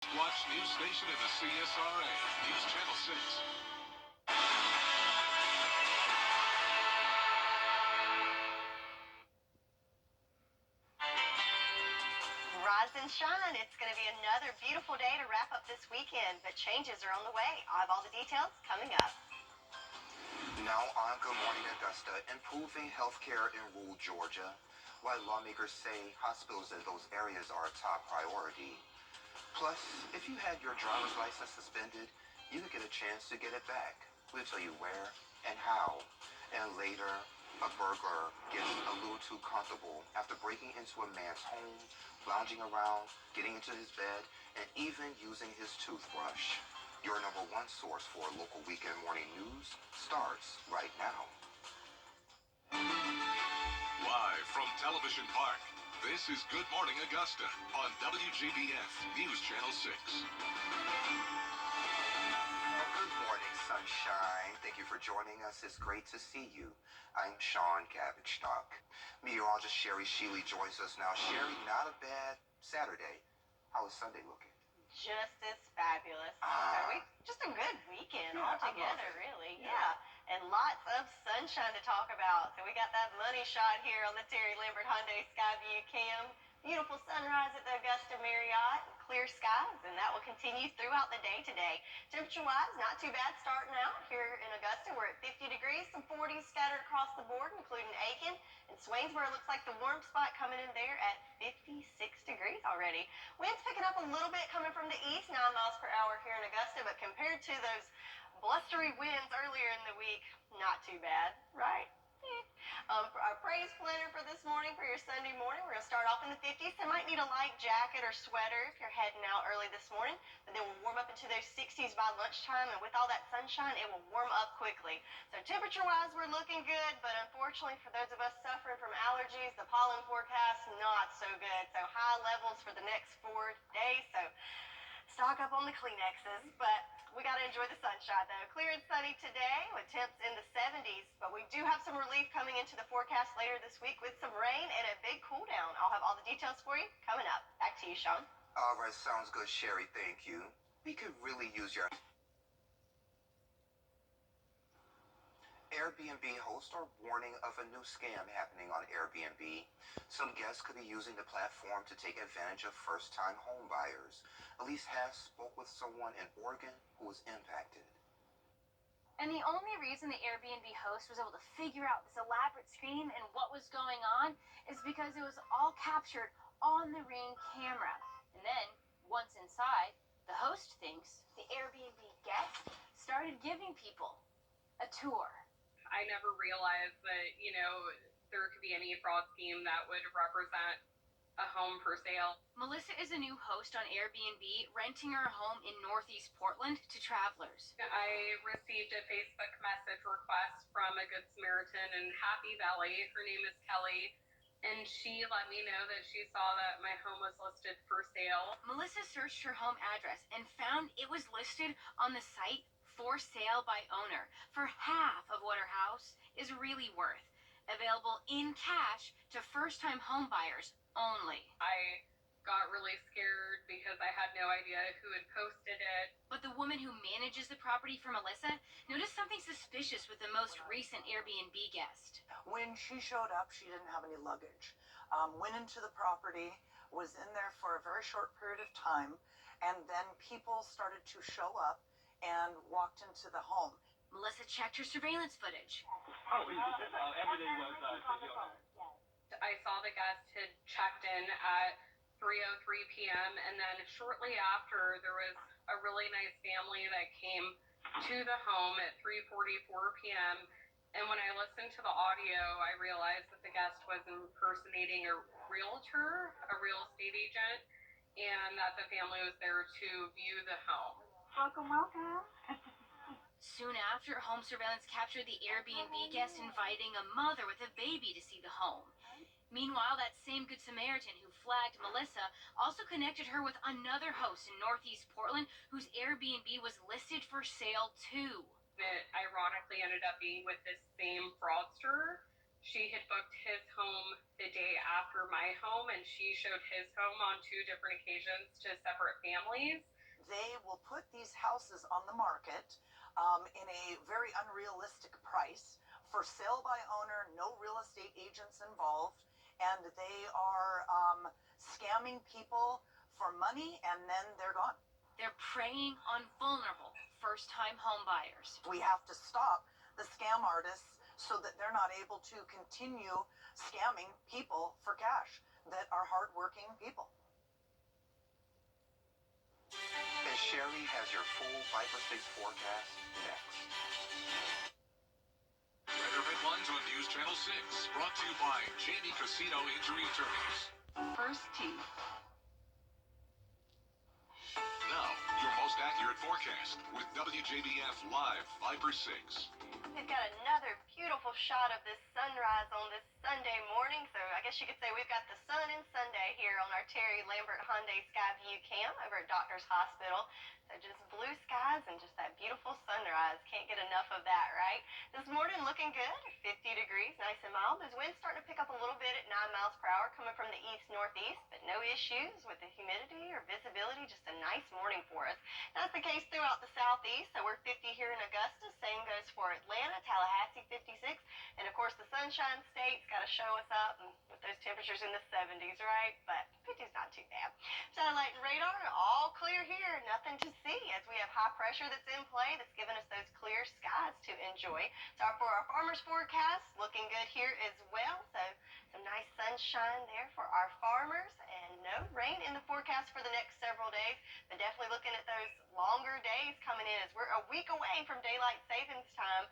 Watch news station in the CSRA, News Channel 6. Rise and shine. It's going to be another beautiful day to wrap up this weekend, but changes are on the way. I have all the details coming up. Now on Good Morning Augusta, improving healthcare in rural Georgia. Why lawmakers say hospitals in those areas are a top priority. Plus, if you had your driver's license suspended, you could get a chance to get it back. We'll tell you where and how. And later, a burglar gets a little too comfortable after breaking into a man's home, lounging around, getting into his bed, and even using his toothbrush. Your number one source for local weekend morning news starts right now. Live from Television Park, this is Good Morning Augusta on WJBF News Channel 6. Good morning, sunshine. Thank you for joining us. It's great to see you. I'm Sean Cabbage-Stock. Meteorologist Sherry Sheely joins us now. Sherry, not a bad Saturday. How is Sunday looking? Just as fabulous. Just a good weekend altogether, really. Yeah. And lots of sunshine to talk about. So we got that money shot here on the Terry Lambert Hyundai Skyview Cam. Beautiful sunrise at the Augusta Marriott, clear skies, and that will continue throughout the day today. Temperature-wise, not too bad starting out here in Augusta. We're at 50 degrees, some 40s scattered across the board, including Aiken. And Swainsboro looks like the warm spot coming in there at 56 degrees already. Winds picking up a little bit coming from the east, 9 miles per hour here in Augusta, but compared to those blustery winds earlier in the week, not too bad, right? For our praise planner for this morning, for your Sunday morning, we're going to start off in the 50s. You might need a light jacket or sweater if you're heading out early this morning, but then we'll warm up into those 60s by lunchtime, and with all that sunshine, it will warm up quickly. So temperature-wise, we're looking good, but unfortunately for those of us suffering from allergies, the pollen forecast, not so good. So high levels for the next 4 days, so stock up on the Kleenexes, but we got to enjoy the sunshine, though. Clear and sunny today with temps in the 70s, but we do have some relief coming into the forecast later this week with some rain and a big cool down. I'll have all the details for you coming up. Back to you, Sean. All right, sounds good, Sherry. Thank you. We could really use your Airbnb hosts are warning of a new scam happening on Airbnb. Some guests could be using the platform to take advantage of first-time home buyers. Elise Hess spoke with someone in Oregon who was impacted. And the only reason the Airbnb host was able to figure out this elaborate scheme and what was going on is because it was all captured on the Ring camera. And then, once inside, the host thinks the Airbnb guest started giving people a tour. I never realized that, there could be any fraud scheme that would represent a home for sale. Melissa is a new host on Airbnb, renting her home in Northeast Portland to travelers. I received a Facebook message request from a Good Samaritan in Happy Valley. Her name is Kelly, and she let me know that she saw that my home was listed for sale. Melissa searched her home address and found it was listed on the site for sale by owner for half of what her house is really worth. Available in cash to first-time home buyers only. I got really scared because I had no idea who had posted it. But the woman who manages the property for Melissa noticed something suspicious with the most recent Airbnb guest. When she showed up, she didn't have any luggage. Went into the property, was in there for a very short period of time, and then people started to show up and walked into the home. Melissa checked her surveillance footage. Everything was video. I saw the guest had checked in at 3:03 p.m. and then shortly after there was a really nice family that came to the home at 3:44 p.m. And when I listened to the audio, I realized that the guest was impersonating a realtor, a real estate agent, and that the family was there to view the home. Welcome. Soon after, home surveillance captured the Airbnb guest inviting a mother with a baby to see the home. Meanwhile, that same Good Samaritan who flagged Melissa also connected her with another host in Northeast Portland whose Airbnb was listed for sale too. It ironically ended up being with this same fraudster she had booked his home the day after my home, and she showed his home on two different occasions to separate families. They will put these houses on the market in a very unrealistic price for sale by owner, no real estate agents involved, and they are scamming people for money, and then they're gone. They're preying on vulnerable first-time home buyers. We have to stop the scam artists so that they're not able to continue scamming people for cash that are hardworking people. And Sherry has your full Viper 6 forecast next. Weather headlines on News Channel 6, brought to you by Jamie Casino Injury Attorneys. First tee. Now, your most accurate forecast with WJBF Live Viper 6. We've got another beautiful shot of this sunrise on this Sunday morning. So I guess you could say we've got the sun and Sunday here on our Terry Lambert Hyundai Skyview Cam over at Doctor's Hospital. So just blue skies and just that beautiful sunrise. Can't get enough of that, right? This morning looking good, 50 degrees, nice and mild. Those winds starting to pick up a little bit at 9 miles per hour coming from the east-northeast, but no issues with the humidity or visibility. Just a nice morning for us. That's the case throughout the southeast. So we're 50 here in Augusta. Same goes for Atlanta, Tallahassee 56. And of course the Sunshine State's got to show us up with those temperatures in the 70s, right? But 50's not too bad. Satellite and radar all clear here. Nothing to see as we have high pressure that's in play that's giving us those clear skies to enjoy. So for our farmers forecast, looking good here as well. So some nice sunshine there for our farmers and no rain in the forecast for the next several days. But definitely looking at those longer days coming in as we're a week away from daylight savings time.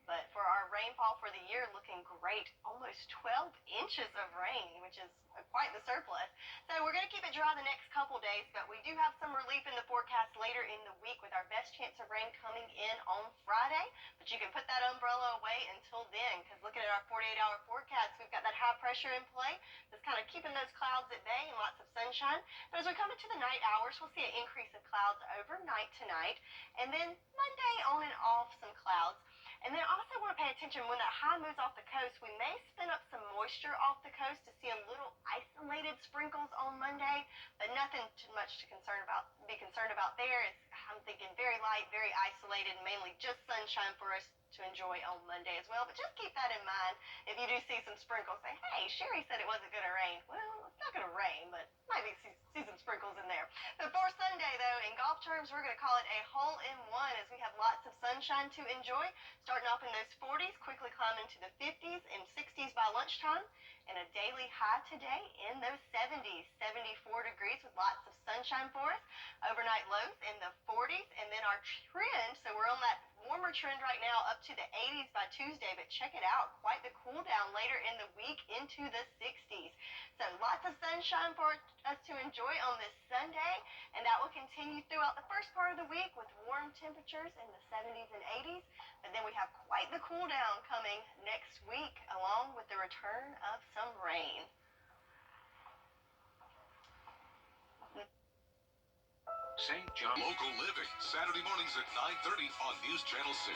But for our rainfall for the year, looking great. Almost 12 inches of rain, which is quite the surplus. So we're going to keep it dry the next couple days, but we do have some relief in the forecast later in the week with our best chance of rain coming in on Friday. But you can put that umbrella away until then, because looking at our 48-hour forecast, we've got that high pressure in play that's kind of keeping those clouds at bay and lots of sunshine. But as we come into the night hours, we'll see an increase of clouds overnight tonight. And then Monday on and off some clouds. And then also want to pay attention when that high moves off the coast, we may spin up some moisture off the coast to see a little isolated sprinkles on Monday, but nothing too much to be concerned about there. I'm thinking very light, very isolated, mainly just sunshine for us to enjoy on Monday as well. But just keep that in mind. If you do see some sprinkles, say, hey, Sherry said it wasn't going to rain. Well, it's not going to rain, but might be see some sprinkles in there. But for Sunday, though, in golf terms, we're going to call it a hole-in-one as we have lots of sunshine to enjoy. Starting off in those 40s, quickly climbing to the 50s and 60s by lunchtime. And a daily high today in those 70s, 74 degrees with lots of sunshine for us. Overnight lows in the 40s. And then our trend, so we're on that warmer trend right now up to the 80s by Tuesday. But check it out, quite the cool down later in the week into the 60s. So lots of sunshine for us to enjoy on this Sunday. And that will continue throughout the first part of the week with warm temperatures in the 70s and 80s. But then we have quite the cool down coming next week, along with the return of some rain. St. John Local Living, Saturday mornings at 9:30 on News Channel 6.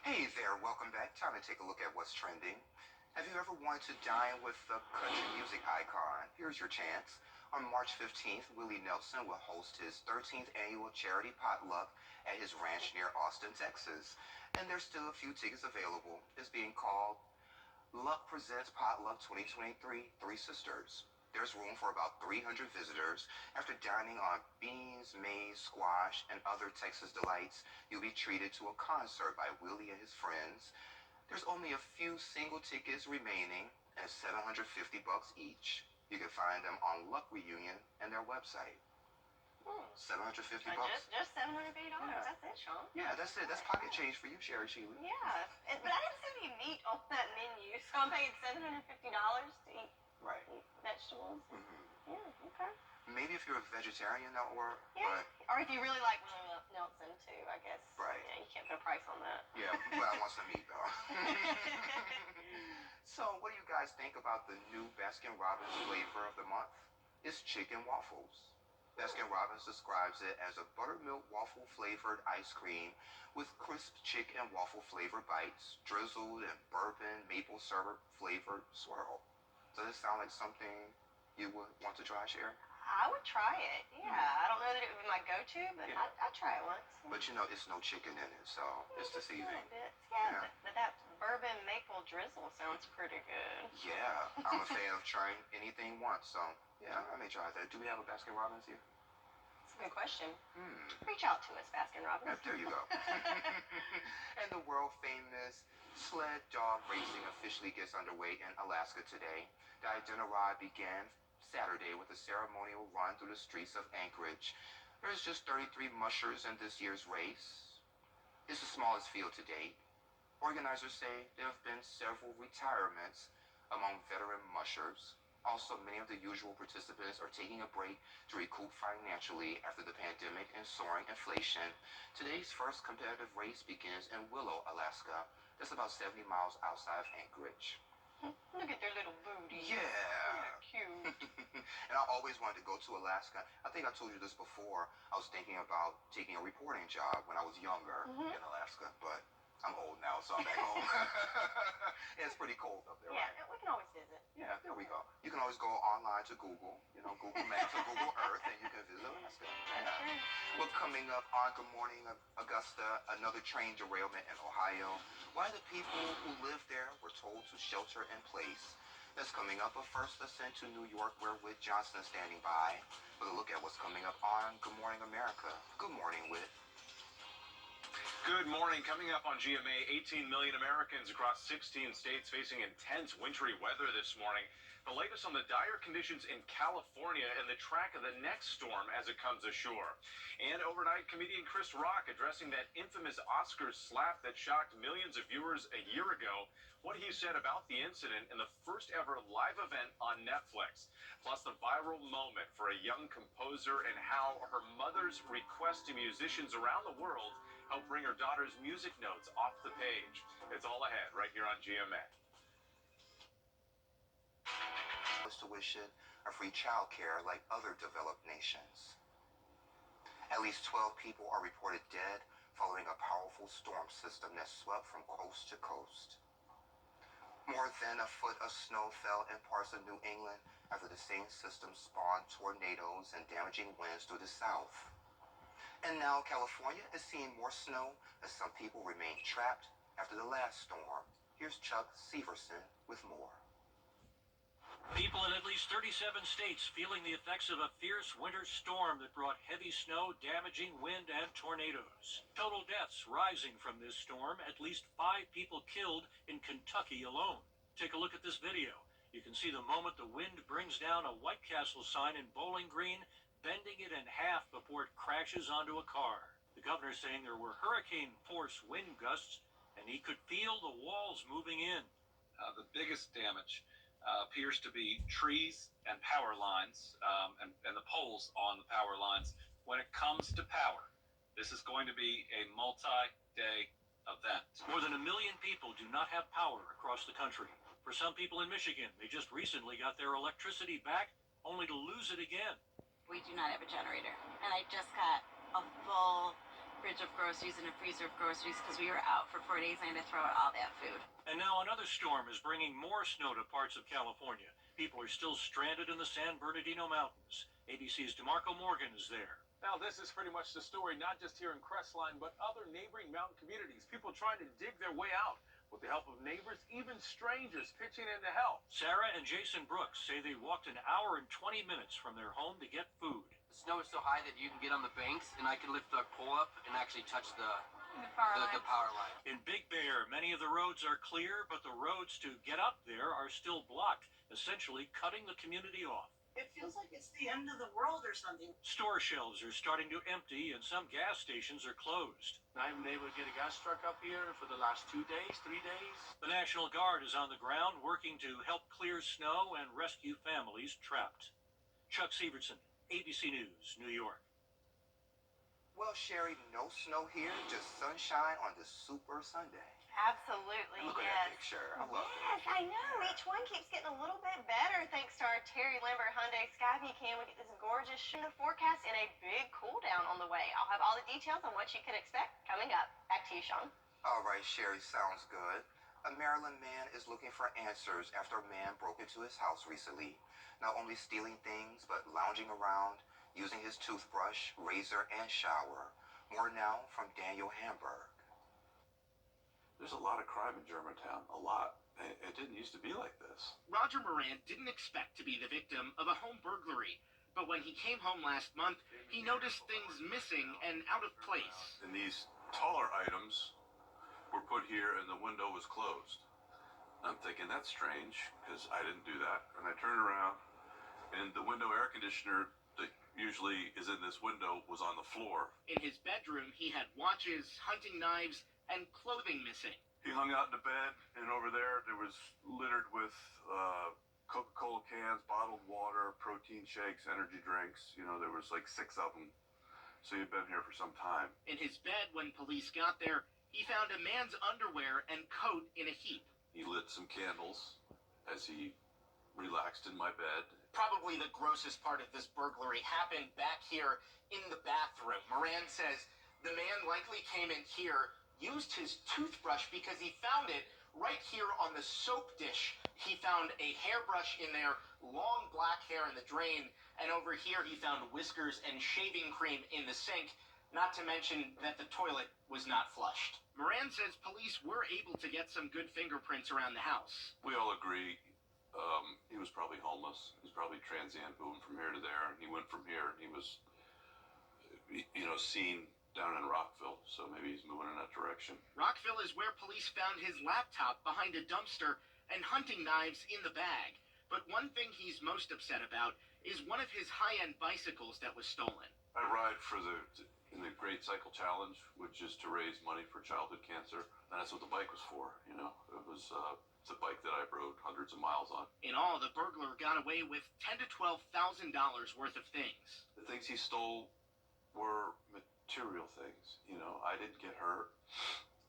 Hey there, welcome back. Time to take a look at what's trending. Have you ever wanted to dine with the country music icon? Here's your chance. On March 15th, Willie Nelson will host his 13th annual charity potluck at his ranch near Austin, Texas. And there's still a few tickets available. It's being called Luck Presents Potluck 2023 Three Sisters. There's room for about 300 visitors. After dining on beans, maize, squash, and other Texas delights, you'll be treated to a concert by Willie and his friends. There's only a few single tickets remaining at $750 each. You can find them on Luck Reunion and their website. $750. Just $750. Yeah. That's it, Sean. Yeah, that's it. That's pocket change for you, Sherry Sheila. Yeah, but I didn't see any meat on that menu, so I'm paying $750 to eat Right. vegetables. Mm-hmm. Yeah, okay. Maybe if you're a vegetarian, or Yeah, or if you really like Willie Nelson too, I guess. Right. Yeah, you can't put a price on that. yeah, but I want some meat though. So, what do you guys think about the new Baskin-Robbins flavor of the month? It's chicken waffles. Baskin-Robbins describes it as a buttermilk waffle-flavored ice cream with crisp chick and waffle-flavored bites, drizzled in bourbon maple syrup-flavored swirl. Does it sound like something you would want to try, Sherry? I would try it. Yeah, I don't know that it would be my go-to, but Yeah. I'd try it once. But it's no chicken in it, so it's Just a deceiving. little bit. Yeah, Yeah. but that bourbon maple drizzle sounds pretty good. Yeah, I'm a fan of trying anything once, so yeah, I may try that. Do we have a Baskin-Robbins here? That's a good question. Hmm. Reach out to us, Baskin Yeah, Robbins. there you go. And the world famous sled dog racing officially gets underway in Alaska today. The Iditarod began Saturday with a ceremonial run through the streets of Anchorage. There's just 33 mushers in this year's race. It's the smallest field to date. Organizers say there have been several retirements among veteran mushers. Also, many of the usual participants are taking a break to recoup financially after the pandemic and soaring inflation. Today's first competitive race begins in Willow, Alaska. That's about 70 miles outside of Anchorage. Look at their little booties. Yeah. Cute. And I always wanted to go to Alaska. I think I told you this before. I was thinking about taking a reporting job when I was younger in Alaska, but I'm old now, so I'm back home. Yeah, it's pretty cold up there, Yeah, right? we can always visit. Yeah, there we go. You can always go online to Google, Google Maps or Google Earth, and you can visit Alaska. That's Yeah. true. Well, coming up on Good Morning Augusta, another train derailment in Ohio. Why the people who live there were told to shelter in place. That's coming up. But first, let's send to New York, where Whit Johnson is standing by with a look at what's coming up on Good Morning America. Good morning, Whit. Good morning. Coming up on GMA, 18 million Americans across 16 states facing intense wintry weather this morning. The latest on the dire conditions in California and the track of the next storm as it comes ashore. And overnight, comedian Chris Rock addressing that infamous Oscars slap that shocked millions of viewers a year ago. What he said about the incident in the first ever live event on Netflix. Plus the viral moment for a young composer and how her mother's request to musicians around the world helped bring her daughter's music notes off the page. It's all ahead right here on GMA. Tuition or free child care like other developed nations. At least 12 people are reported dead following a powerful storm system that swept from coast to coast. More than a foot of snow fell in parts of New England after the same system spawned tornadoes and damaging winds through the south. And now California is seeing more snow as some people remain trapped after the last storm. Here's Chuck Severson with more. People in at least 37 states feeling the effects of a fierce winter storm that brought heavy snow, damaging wind, and tornadoes. Total deaths rising from this storm, at least 5 people killed in Kentucky alone. Take a look at this video. You can see the moment the wind brings down a White Castle sign in Bowling Green, bending it in half before it crashes onto a car. The governor saying there were hurricane-force wind gusts, and he could feel the walls moving in. The biggest damage appears to be trees and power lines and the poles on the power lines. When it comes to power, this is going to be a multi-day event. More than 1 million people do not have power across the country. For some people in Michigan, they just recently got their electricity back, only to lose it again. We do not have a generator, and I just got a full fridge of groceries and a freezer of groceries because we were out for 4 days and I had to throw out all that food. And now another storm is bringing more snow to parts of California. People are still stranded in the San Bernardino Mountains. ABC's DeMarco Morgan is there. Now, this is pretty much the story, not just here in Crestline, but other neighboring mountain communities. People trying to dig their way out with the help of neighbors, even strangers pitching in to help. Sarah and Jason Brooks say they walked an hour and 20 minutes from their home to get food. The snow is so high that you can get on the banks, and I can lift the pole up and actually touch the power line. In Big Bear, many of the roads are clear, but the roads to get up there are still blocked, essentially cutting the community off. It feels like it's the end of the world or something. Store shelves are starting to empty, and some gas stations are closed. I haven't been able to get a gas truck up here for the last 2 days, 3 days. The National Guard is on the ground working to help clear snow and rescue families trapped. Chuck Severson, ABC News, New York. Well, Sherry, no snow here, just sunshine on this super Sunday. Absolutely, Look at yes. that picture. I love it. Yes, I know. Each one keeps getting a little bit better thanks to our Terry Lambert Hyundai Skyview cam. We get this gorgeous in the forecast and a big cool down on the way. I'll have all the details on what you can expect coming up. Back to you, Sean. All right, Sherry, sounds good. A Maryland man is looking for answers after a man broke into his house recently. Not only stealing things, but lounging around, using his toothbrush, razor, and shower. More now from Daniel Hamburg. There's a lot of crime in Germantown, a lot. It didn't used to be like this. Roger Moran didn't expect to be the victim of a home burglary, but when he came home last month, he noticed things missing and out of place. And these taller items were put here and the window was closed. I'm thinking, that's strange, because I didn't do that. And I turned around, and the window air conditioner that usually is in this window was on the floor. In his bedroom, he had watches, hunting knives, and clothing missing. He hung out in the bed, and over there was littered with Coca-Cola cans, bottled water, protein shakes, energy drinks. You know, there was like 6 of them. So he'd been here for some time. In his bed, when police got there, he found a man's underwear and coat in a heap. He lit some candles as he relaxed in my bed. Probably the grossest part of this burglary happened back here in the bathroom. Moran says the man likely came in here, used his toothbrush because he found it right here on the soap dish. He found a hairbrush in there, long black hair in the drain, and over here he found whiskers and shaving cream in the sink, not to mention that the toilet was not flushed. Moran says police were able to get some good fingerprints around the house. We all agree he was probably homeless. He was probably transient, moving from here to there, and he went from here, and he was, seen down in Rockville, so maybe he's moving in that direction. Rockville is where police found his laptop behind a dumpster and hunting knives in the bag. But one thing he's most upset about is one of his high-end bicycles that was stolen. I ride in the Great Cycle Challenge, which is to raise money for childhood cancer, and that's what the bike was for, It was it's a bike that I rode hundreds of miles on. In all, the burglar got away with $10,000 to $12,000 worth of things. The things he stole were material things. I didn't get hurt.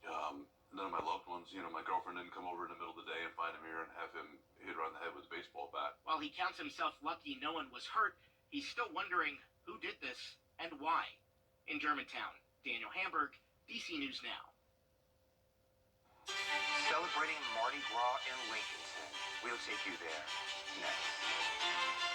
None of my loved ones, my girlfriend didn't come over in the middle of the day and find him here and have him hit her on the head with a baseball bat. While he counts himself lucky no one was hurt, he's still wondering who did this and why. In Germantown, Daniel Hamburg, DC News Now. Celebrating Mardi Gras in Lincolnton. We'll take you there next.